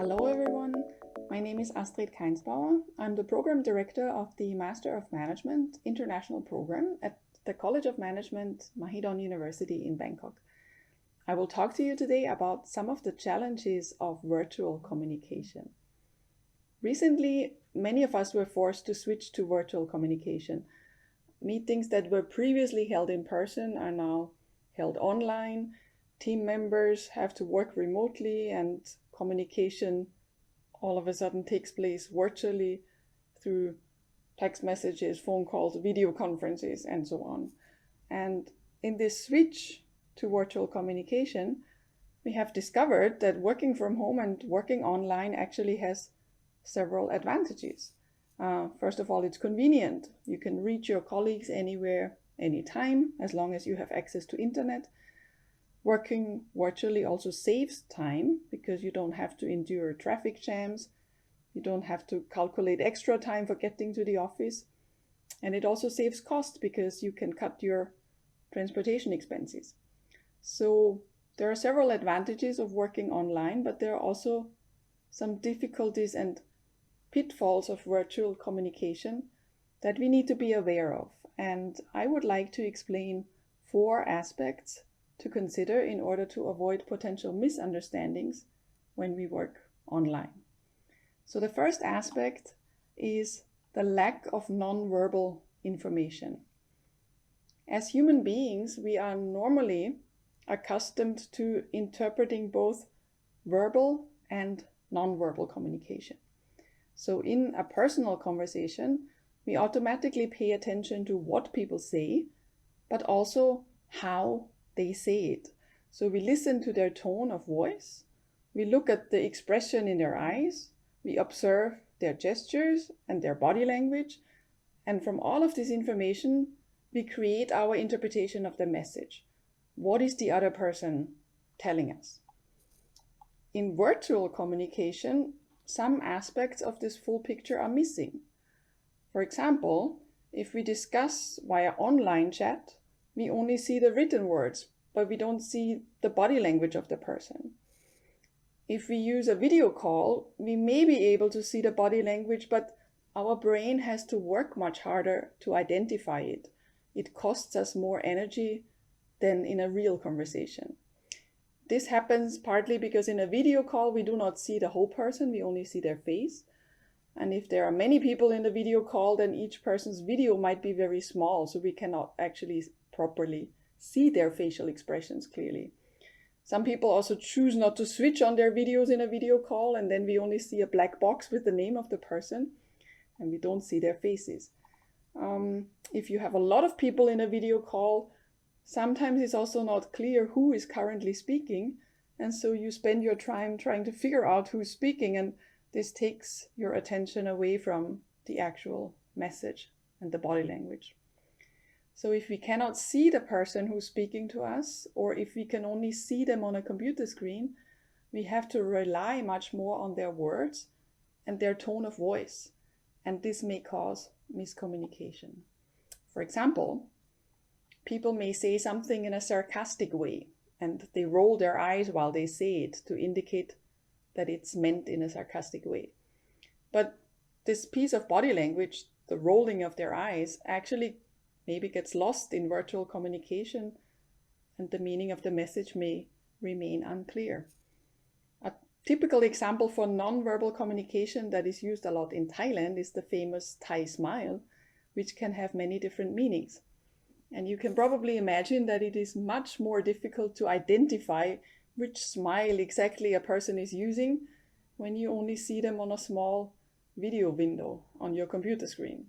Hello everyone, my name is Astrid Kainzbauer. I'm the Program Director of the Master of Management International Program at the College of Management, Mahidol University in Bangkok. I will talk to you today about some of the challenges of virtual communication. Recently, many of us were forced to switch to virtual communication. Meetings that were previously held in person are now held online. Team members have to work remotely, and communication all of a sudden takes place virtually through text messages, phone calls, video conferences, and so on. And in this switch to virtual communication, we have discovered that working from home and working online actually has several advantages. First of all, it's convenient. You can reach your colleagues anywhere, anytime, as long as you have access to internet. Working virtually also saves time because you don't have to endure traffic jams. You don't have to calculate extra time for getting to the office. And it also saves cost because you can cut your transportation expenses. So there are several advantages of working online, but there are also some difficulties and pitfalls of virtual communication that we need to be aware of. And I would like to explain 4 aspects to consider in order to avoid potential misunderstandings when we work online. So the first aspect is the lack of nonverbal information. As human beings, we are normally accustomed to interpreting both verbal and nonverbal communication. So in a personal conversation, we automatically pay attention to what people say, but also how they say it. So we listen to their tone of voice, we look at the expression in their eyes, we observe their gestures and their body language, and from all of this information, we create our interpretation of the message. What is the other person telling us? In virtual communication, some aspects of this full picture are missing. For example, if we discuss via online chat, we only see the written words, but we don't see the body language of the person. If we use a video call, we may be able to see the body language, but our brain has to work much harder to identify it. It costs us more energy than in a real conversation. This happens partly because in a video call, we do not see the whole person, we only see their face. And if there are many people in the video call, then each person's video might be very small, so we cannot actually properly see their facial expressions clearly. Some people also choose not to switch on their videos in a video call, and then we only see a black box with the name of the person, and we don't see their faces. If you have a lot of people in a video call, sometimes it's also not clear who is currently speaking, and so you spend your time trying to figure out who's speaking, and this takes your attention away from the actual message and the body language. So if we cannot see the person who's speaking to us, or if we can only see them on a computer screen, we have to rely much more on their words and their tone of voice, and this may cause miscommunication. For example, people may say something in a sarcastic way, and they roll their eyes while they say it to indicate that it's meant in a sarcastic way. But this piece of body language, the rolling of their eyes, actually maybe gets lost in virtual communication, and the meaning of the message may remain unclear. A typical example for nonverbal communication that is used a lot in Thailand is the famous Thai smile, which can have many different meanings. And you can probably imagine that it is much more difficult to identify which smile exactly a person is using when you only see them on a small video window on your computer screen.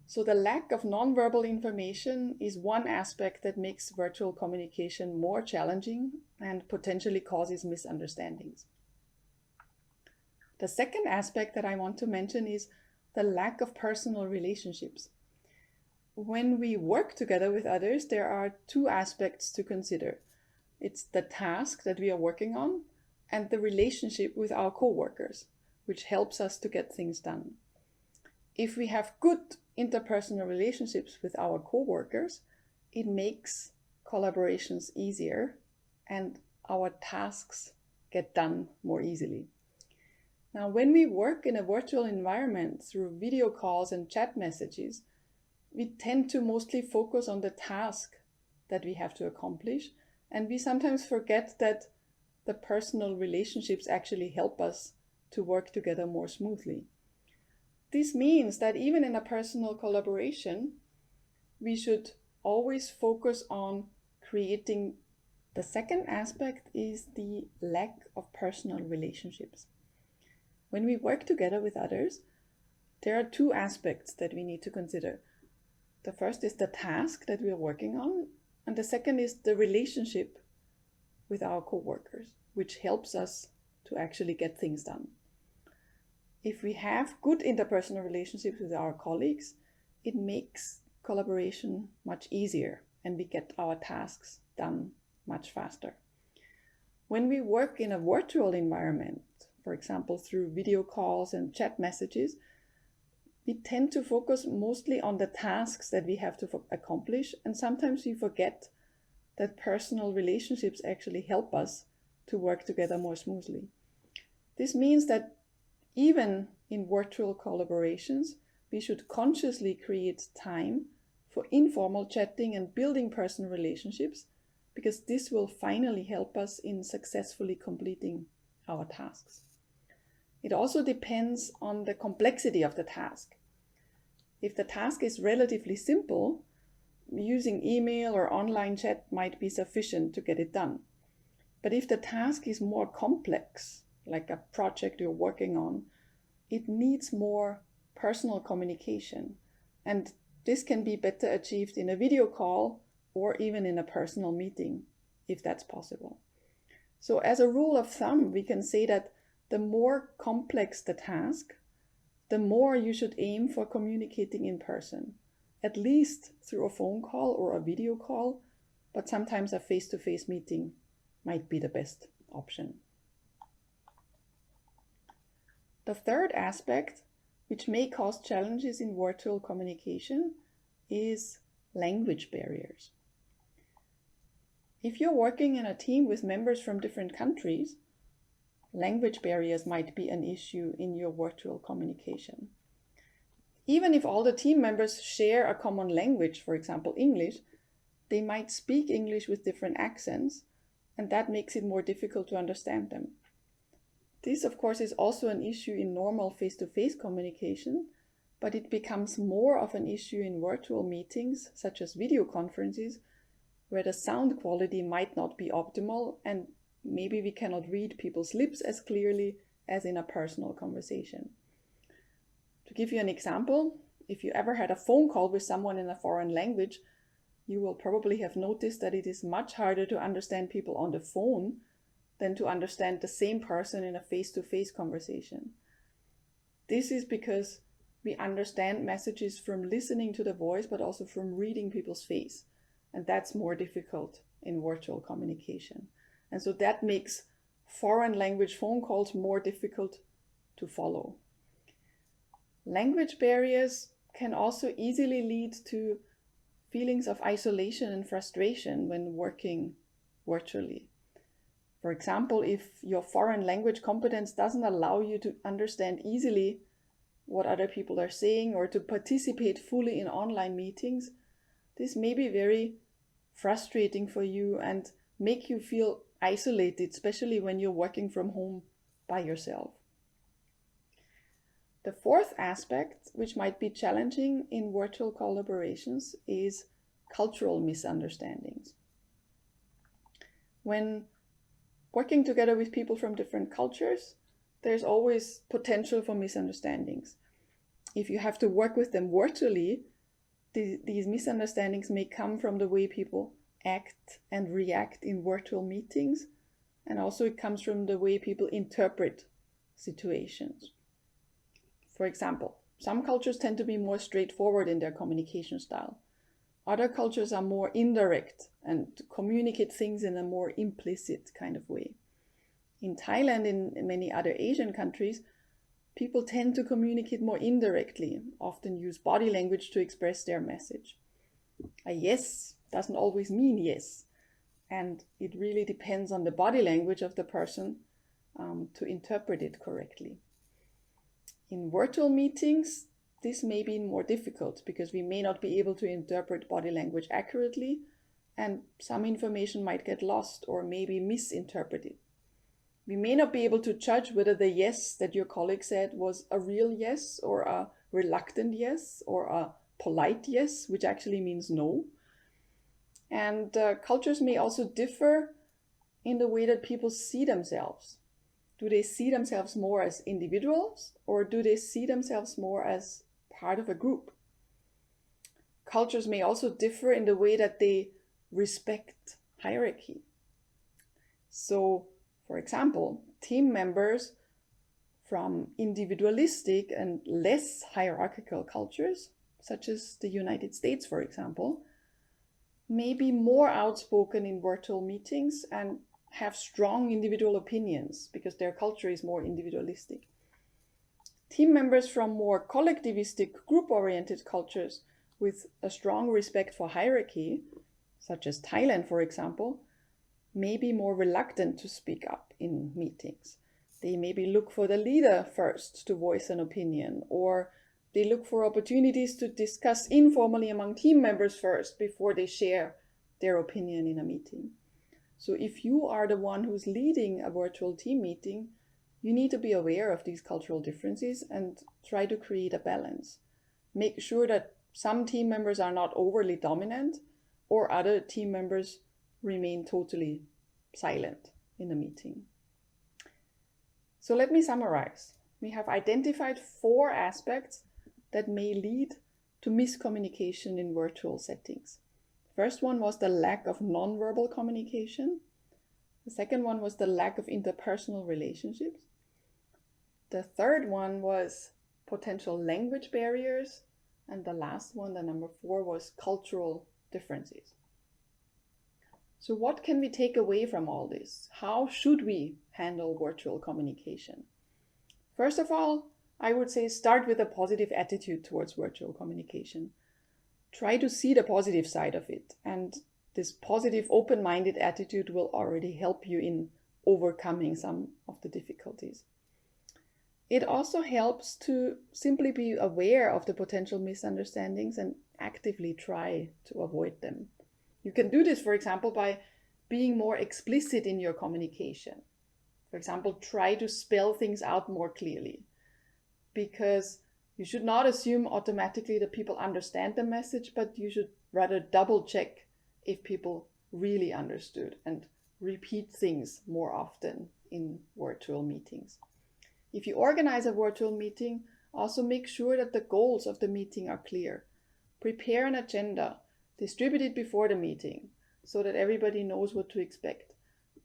So the lack of nonverbal information is one aspect that makes virtual communication more challenging and potentially causes misunderstandings. The second aspect that I want to mention is the lack of personal relationships. When we work together with others, there are 2 aspects to consider. It's the task that we are working on and the relationship with our co-workers, which helps us to get things done. If we have good interpersonal relationships with our co-workers, it makes collaborations easier and our tasks get done more easily. Now, when we work in a virtual environment through video calls and chat messages, we tend to mostly focus on the task that we have to accomplish, and we sometimes forget that the personal relationships actually help us to work together more smoothly. This means that even in a personal collaboration, we should always focus on creating. The second aspect is the lack of personal relationships. When we work together with others, there are two aspects that we need to consider. The first is the task that we are working on, and the second is the relationship with our co-workers, which helps us to actually get things done. If we have good interpersonal relationships with our colleagues, it makes collaboration much easier and we get our tasks done much faster. When we work in a virtual environment, for example, through video calls and chat messages, we tend to focus mostly on the tasks that we have to accomplish, and sometimes we forget that personal relationships actually help us to work together more smoothly. This means that even in virtual collaborations, we should consciously create time for informal chatting and building personal relationships, because this will finally help us in successfully completing our tasks. It also depends on the complexity of the task. If the task is relatively simple, using email or online chat might be sufficient to get it done. But if the task is more complex, like a project you're working on, it needs more personal communication. And this can be better achieved in a video call or even in a personal meeting, if that's possible. So as a rule of thumb, we can say that the more complex the task, the more you should aim for communicating in person, at least through a phone call or a video call, but sometimes a face-to-face meeting might be the best option. The third aspect, which may cause challenges in virtual communication, is language barriers. If you're working in a team with members from different countries, language barriers might be an issue in your virtual communication. Even if all the team members share a common language, for example, English, they might speak English with different accents, and that makes it more difficult to understand them. This, of course, is also an issue in normal face-to-face communication, but it becomes more of an issue in virtual meetings, such as video conferences, where the sound quality might not be optimal and maybe we cannot read people's lips as clearly as in a personal conversation. To give you an example, if you ever had a phone call with someone in a foreign language, you will probably have noticed that it is much harder to understand people on the phone than to understand the same person in a face-to-face conversation. This is because we understand messages from listening to the voice, but also from reading people's face. And that's more difficult in virtual communication. And so that makes foreign language phone calls more difficult to follow. Language barriers can also easily lead to feelings of isolation and frustration when working virtually. For example, if your foreign language competence doesn't allow you to understand easily what other people are saying or to participate fully in online meetings, this may be very frustrating for you and make you feel isolated, especially when you're working from home by yourself. The fourth aspect, which might be challenging in virtual collaborations, is cultural misunderstandings. When working together with people from different cultures, there's always potential for misunderstandings. If you have to work with them virtually, these misunderstandings may come from the way people act and react in virtual meetings, and also it comes from the way people interpret situations. For example, some cultures tend to be more straightforward in their communication style. Other cultures are more indirect and communicate things in a more implicit kind of way. In Thailand and in many other Asian countries, people tend to communicate more indirectly, often use body language to express their message. A yes doesn't always mean yes, and it really depends on the body language of the person to interpret it correctly. In virtual meetings, this may be more difficult because we may not be able to interpret body language accurately, and some information might get lost or maybe misinterpreted. We may not be able to judge whether the yes that your colleague said was a real yes or a reluctant yes or a polite yes, which actually means no. And cultures may also differ in the way that people see themselves. Do they see themselves more as individuals or do they see themselves more as part of a group? Cultures may also differ in the way that they respect hierarchy. So, for example, team members from individualistic and less hierarchical cultures, such as the United States, for example, may be more outspoken in virtual meetings and have strong individual opinions because their culture is more individualistic. Team members from more collectivistic, group-oriented cultures with a strong respect for hierarchy, such as Thailand, for example, may be more reluctant to speak up in meetings. They maybe look for the leader first to voice an opinion, or they look for opportunities to discuss informally among team members first before they share their opinion in a meeting. So if you are the one who's leading a virtual team meeting, you need to be aware of these cultural differences and try to create a balance. Make sure that some team members are not overly dominant or other team members remain totally silent in the meeting. So let me summarize. We have identified 4 aspects that may lead to miscommunication in virtual settings. The first one was the lack of nonverbal communication. The second one was the lack of interpersonal relationships. The third one was potential language barriers. And the last one, the number 4, was cultural differences. So what can we take away from all this? How should we handle virtual communication? First of all, I would say start with a positive attitude towards virtual communication. Try to see the positive side of it, and this positive, open-minded attitude will already help you in overcoming some of the difficulties. It also helps to simply be aware of the potential misunderstandings and actively try to avoid them. You can do this, for example, by being more explicit in your communication. For example, try to spell things out more clearly, because you should not assume automatically that people understand the message, but you should rather double check if people really understood and repeat things more often in virtual meetings. If you organize a virtual meeting, also make sure that the goals of the meeting are clear. Prepare an agenda, distribute it before the meeting so that everybody knows what to expect.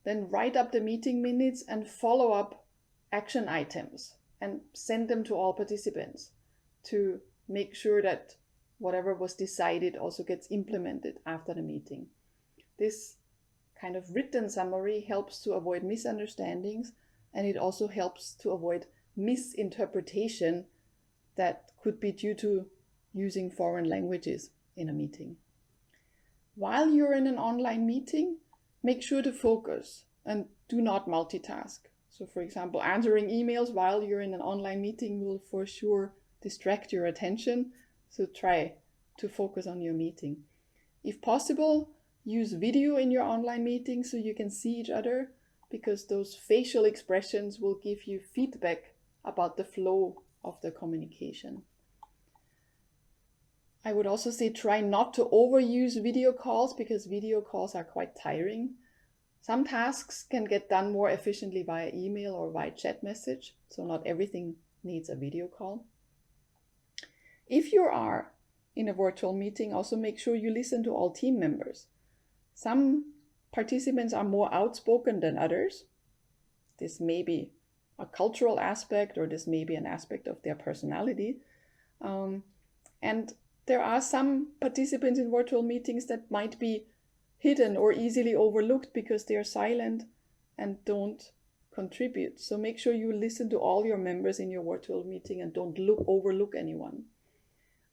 Then write up the meeting minutes and follow up action items and send them to all participants to make sure that whatever was decided also gets implemented after the meeting. This kind of written summary helps to avoid misunderstandings, and it also helps to avoid misinterpretation that could be due to using foreign languages in a meeting. While you're in an online meeting, make sure to focus and do not multitask. So for example, answering emails while you're in an online meeting will for sure distract your attention. So try to focus on your meeting. If possible, use video in your online meeting so you can see each other, because those facial expressions will give you feedback about the flow of the communication. I would also say try not to overuse video calls, because video calls are quite tiring. Some tasks can get done more efficiently via email or via chat message, so not everything needs a video call. If you are in a virtual meeting, also make sure you listen to all team members. Some participants are more outspoken than others. This may be a cultural aspect, or this may be an aspect of their personality. And there are some participants in virtual meetings that might be hidden or easily overlooked because they are silent and don't contribute. So make sure you listen to all your members in your virtual meeting and don't overlook anyone.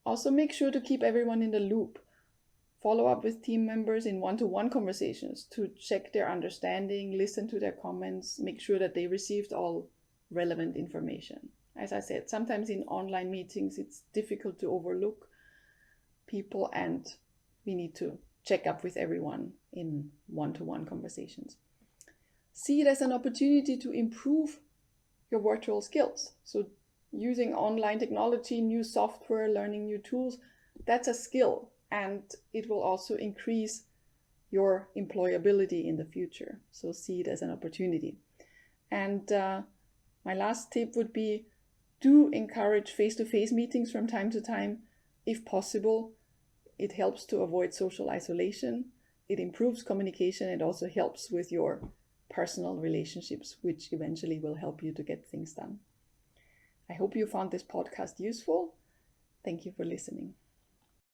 Also make sure to keep everyone in the loop. Follow up with team members in one-to-one conversations to check their understanding, listen to their comments, make sure that they received all relevant information. As I said, sometimes in online meetings, it's difficult to overlook people, and we need to check up with everyone in one-to-one conversations. See it as an opportunity to improve your virtual skills. So using online technology, new software, learning new tools, that's a skill, and it will also increase your employability in the future. So see it as an opportunity. And my last tip would be, do encourage face-to-face meetings from time to time, if possible. It helps to avoid social isolation. It improves communication. It also helps with your personal relationships, which eventually will help you to get things done. I hope you found this podcast useful. Thank you for listening.